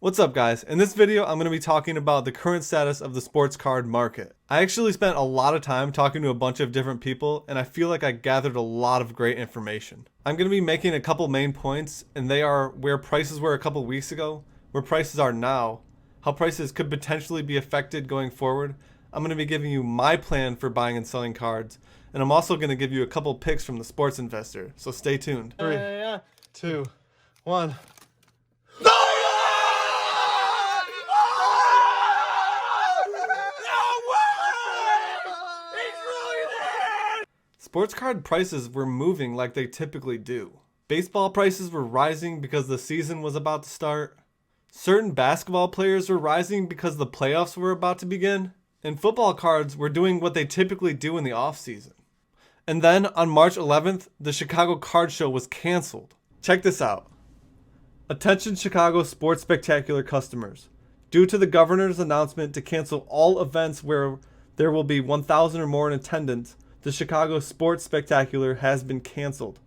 What's up guys? In this video, I'm going to be talking about the current status of the sports card market. I actually spent a lot of time talking to a bunch of different people and I feel like I gathered a lot of great information. I'm going to be making a couple main points, and they are where prices were a couple weeks ago, where prices are now, how prices could potentially be affected going forward. I'm going to be giving you my plan for buying and selling cards, and I'm also going to give you a couple picks from the Sports Investor, so stay tuned. 3, 2, 1. Sports card prices were moving like they typically do. Baseball prices were rising because the season was about to start. Certain basketball players were rising because the playoffs were about to begin. And football cards were doing what they typically do in the offseason. And then on March 11th, the Chicago Card Show was canceled. Check this out. Attention Chicago Sports Spectacular customers. Due to the governor's announcement to cancel all events where there will be 1,000 or more in attendance, the Chicago Sports Spectacular has been canceled.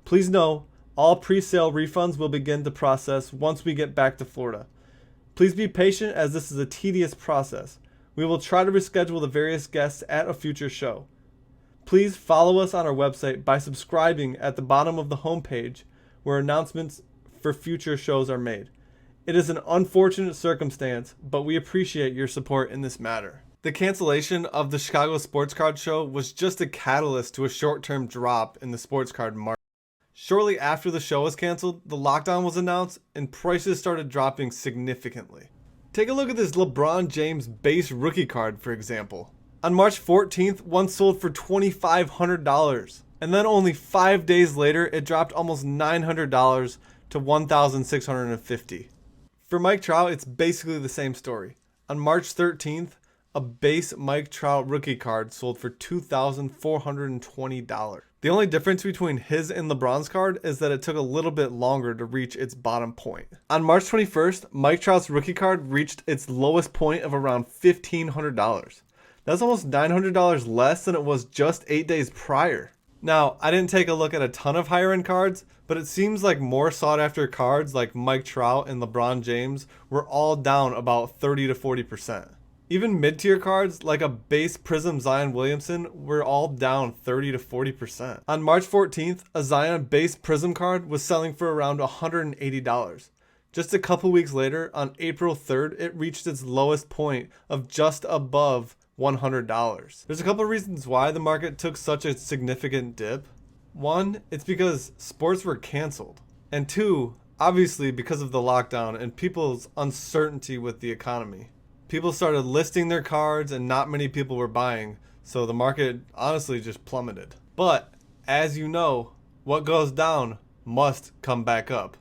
Please know, all pre-sale refunds will begin to process once we get back to Florida. Please be patient as this is a tedious process. We will try to reschedule the various guests at a future show. Please follow us on our website by subscribing at the bottom of the homepage where announcements for future shows are made. It is an unfortunate circumstance, but we appreciate your support in this matter. The cancellation of the Chicago Sports Card Show was just a catalyst to a short-term drop in the sports card market. Shortly after the show was canceled, the lockdown was announced and prices started dropping significantly. Take a look at this LeBron James base rookie card, for example. On March 14th, one sold for $2,500, and then only 5 days later, it dropped almost $900 to $1,650. For Mike Trout, it's basically the same story. On March 13th, a base Mike Trout rookie card sold for $2,420. The only difference between his and LeBron's card is that it took a little bit longer to reach its bottom point. On March 21st, Mike Trout's rookie card reached its lowest point of around $1,500. That's almost $900 less than it was just 8 days prior. Now, I didn't take a look at a ton of higher end cards, but it seems like more sought after cards like Mike Trout and LeBron James were all down about 30 to 40%. Even mid-tier cards like a base Prism Zion Williamson were all down 30 to 40%. On March 14th, a Zion base Prism card was selling for around $180. Just a couple weeks later, on April 3rd, it reached its lowest point of just above $100. There's a couple reasons why the market took such a significant dip. One, it's because sports were canceled. And two, obviously because of the lockdown and people's uncertainty with the economy. People started listing their cards and not many people were buying, so the market honestly just plummeted. But, as you know, what goes down must come back up.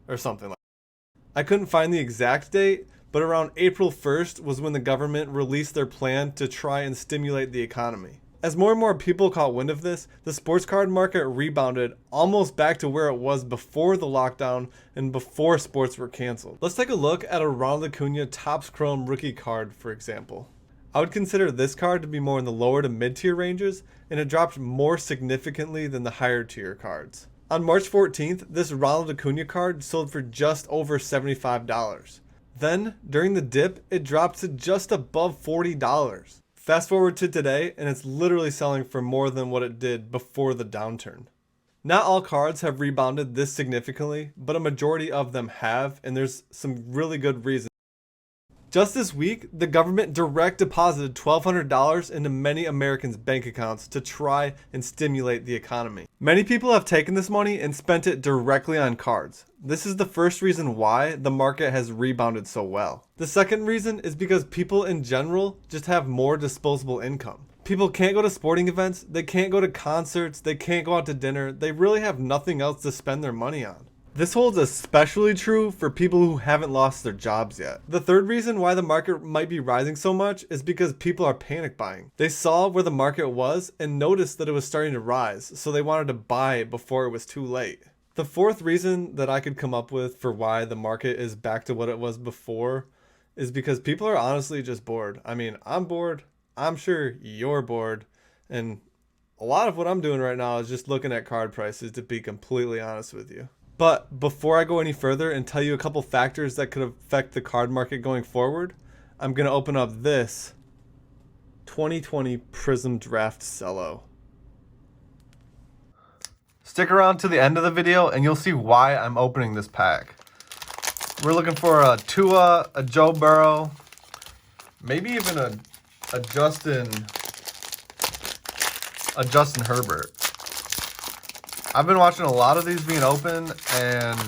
Or something like that. I couldn't find the exact date, but around April 1st was when the government released their plan to try and stimulate the economy. As more and more people caught wind of this, the sports card market rebounded almost back to where it was before the lockdown and before sports were canceled. Let's take a look at a Ronald Acuna Topps Chrome rookie card, for example. I would consider this card to be more in the lower to mid-tier ranges, and it dropped more significantly than the higher tier cards. On March 14th, this Ronald Acuna card sold for just over $75. Then, during the dip, it dropped to just above $40. Fast forward to today, and it's literally selling for more than what it did before the downturn. Not all cards have rebounded this significantly, but a majority of them have, and there's some really good reasons. Just this week, the government direct deposited $1,200 into many Americans' bank accounts to try and stimulate the economy. Many people have taken this money and spent it directly on cards. This is the first reason why the market has rebounded so well. The second reason is because people in general just have more disposable income. People can't go to sporting events, they can't go to concerts, they can't go out to dinner, they really have nothing else to spend their money on. This holds especially true for people who haven't lost their jobs yet. The third reason why the market might be rising so much is because people are panic buying. They saw where the market was and noticed that it was starting to rise, so they wanted to buy before it was too late. The fourth reason that I could come up with for why the market is back to what it was before is because people are honestly just bored. I mean, I'm bored. I'm sure you're bored. And a lot of what I'm doing right now is just looking at card prices, to be completely honest with you. But before I go any further and tell you a couple factors that could affect the card market going forward, I'm going to open up this 2020 Prism Draft Cello. Stick around to the end of the video and you'll see why I'm opening this pack. We're looking for a Tua, a Joe Burrow, maybe even a Justin Herbert. I've been watching a lot of these being open, and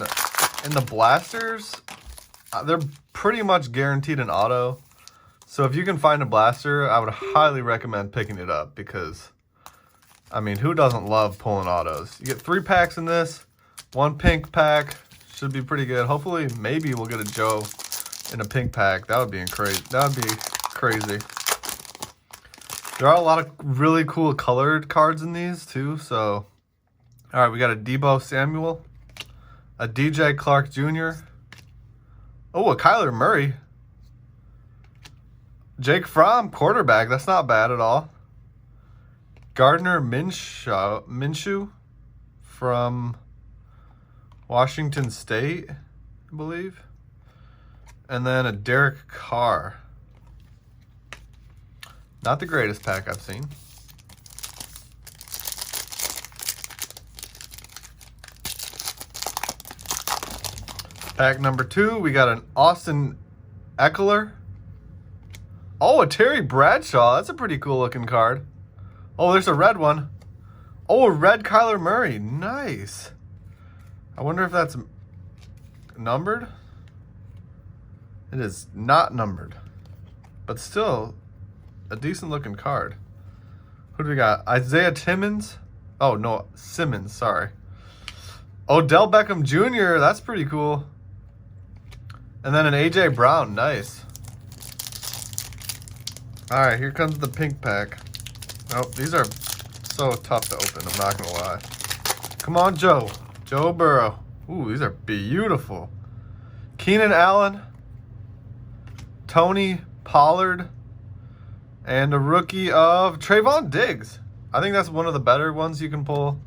in the blasters, they're pretty much guaranteed an auto. So if you can find a blaster, I would highly recommend picking it up because, I mean, who doesn't love pulling autos? You get 3 packs in this, 1 pink pack, should be pretty good. Hopefully, maybe we'll get a Joe in a pink pack. That would be crazy. That would be crazy. There are a lot of really cool colored cards in these too, so... All right, we got a Deebo Samuel, a DJ Clark Jr., oh, a Kyler Murray, Jake Fromm, quarterback. That's not bad at all. Gardner Minshew from Washington State, I believe. And then a Derek Carr. Not the greatest pack I've seen. Pack number 2, we got an Austin Eckler. Oh, a Terry Bradshaw. That's a pretty cool looking card. Oh, there's a red one. Oh, a red Kyler Murray. Nice. I wonder if that's numbered. It is not numbered, but still a decent looking card. Who do we got? Isaiah Timmons. Oh, no, Simmons, sorry. Odell Beckham Jr., that's pretty cool. And then an A.J. Brown, nice. All right, here comes the pink pack. Oh, these are so tough to open, I'm not gonna lie. Come on, Joe. Joe Burrow. Ooh, these are beautiful. Keenan Allen, Tony Pollard, and a rookie of Trayvon Diggs. I think that's one of the better ones you can pull.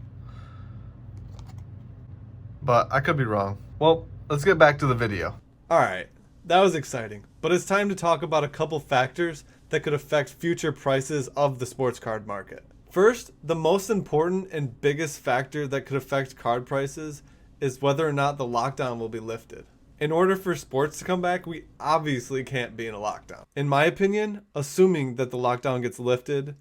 But I could be wrong. Well, let's get back to the video. Alright, that was exciting, but it's time to talk about a couple factors that could affect future prices of the sports card market. First, the most important and biggest factor that could affect card prices is whether or not the lockdown will be lifted. In order for sports to come back, we obviously can't be in a lockdown. In my opinion, assuming that the lockdown gets lifted,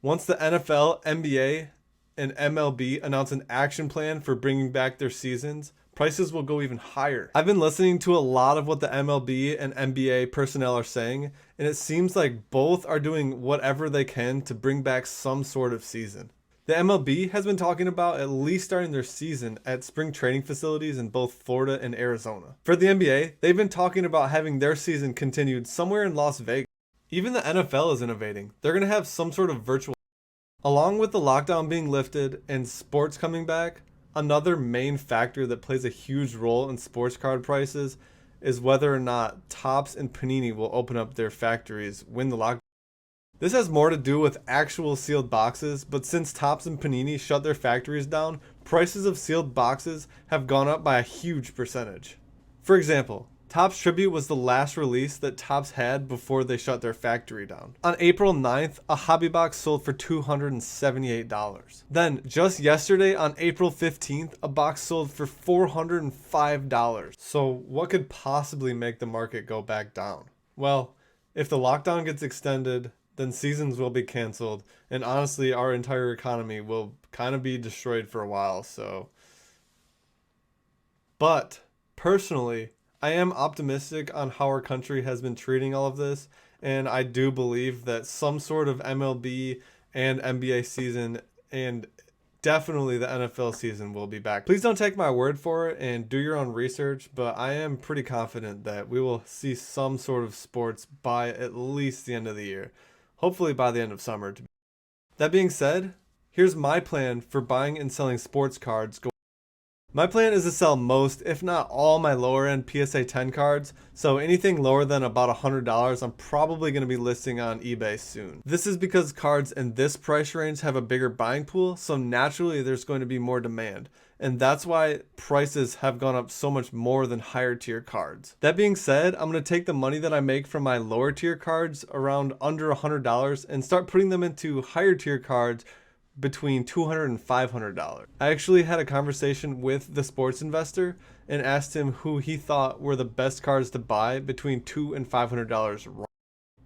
once the NFL, NBA, and MLB announce an action plan for bringing back their seasons, prices will go even higher. I've been listening to a lot of what the MLB and NBA personnel are saying, and it seems like both are doing whatever they can to bring back some sort of season. The MLB has been talking about at least starting their season at spring training facilities in both Florida and Arizona. For the NBA, they've been talking about having their season continued somewhere in Las Vegas. Even the NFL is innovating. They're going to have some sort of virtual. Along with the lockdown being lifted and sports coming back, another main factor that plays a huge role in sports card prices is whether or not Topps and Panini will open up their factories when the lockdown. This has more to do with actual sealed boxes, but since Topps and Panini shut their factories down, prices of sealed boxes have gone up by a huge percentage. For example, Topps Tribute was the last release that Topps had before they shut their factory down. On April 9th, a hobby box sold for $278. Then, just yesterday on April 15th, a box sold for $405. So what could possibly make the market go back down? Well, if the lockdown gets extended, then seasons will be canceled, and honestly, our entire economy will kind of be destroyed for a while, so. But, personally, I am optimistic on how our country has been treating all of this, and I do believe that some sort of MLB and NBA season, and definitely the NFL season, will be back. Please don't take my word for it and do your own research, but I am pretty confident that we will see some sort of sports by at least the end of the year. Hopefully by the end of summer. That being said, here's my plan for buying and selling sports cards. My plan is to sell most, if not all, my lower end PSA 10 cards, so anything lower than about $100 I'm probably going to be listing on eBay soon. This is because cards in this price range have a bigger buying pool, so naturally there's going to be more demand. and that's why prices have gone up so much more than higher tier cards. That being said, I'm going to take the money that I make from my lower tier cards around under $100 and start putting them into higher tier cards between $200 and $500. I actually had a conversation with the sports investor and asked him who he thought were the best cards to buy between $200 and $500.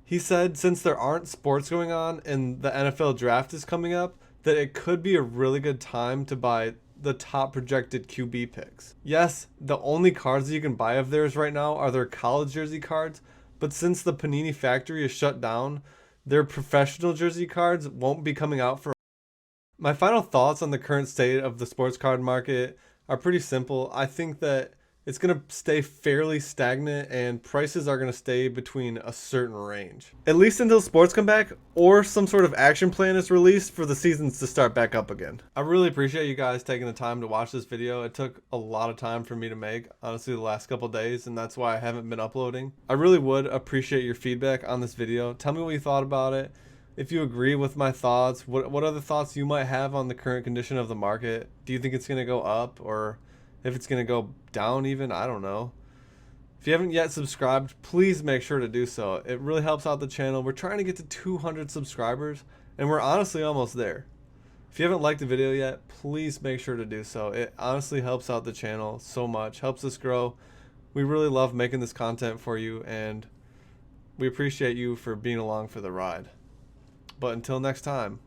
He said since there aren't sports going on and the NFL draft is coming up, that it could be a really good time to buy the top projected QB picks. Yes, the only cards that you can buy of theirs right now are their college jersey cards, but since the Panini factory is shut down, their professional jersey cards won't be coming out for. My final thoughts on the current state of the sports card market are pretty simple. I think that it's going to stay fairly stagnant and prices are going to stay between a certain range, at least until sports come back or some sort of action plan is released for the seasons to start back up again. I really appreciate you guys taking the time to watch this video. It took a lot of time for me to make, honestly, the last couple days, and that's why I haven't been uploading. I really would appreciate your feedback on this video. Tell me what you thought about it. If you agree with my thoughts, what other thoughts you might have on the current condition of the market? Do you think it's going to go up, or if it's going to go down even? I don't know. If you haven't yet subscribed, please make sure to do so. It really helps out the channel. We're trying to get to 200 subscribers, and we're honestly almost there. If you haven't liked the video yet, please make sure to do so. It honestly helps out the channel so much, helps us grow. We really love making this content for you, and we appreciate you for being along for the ride. But until next time.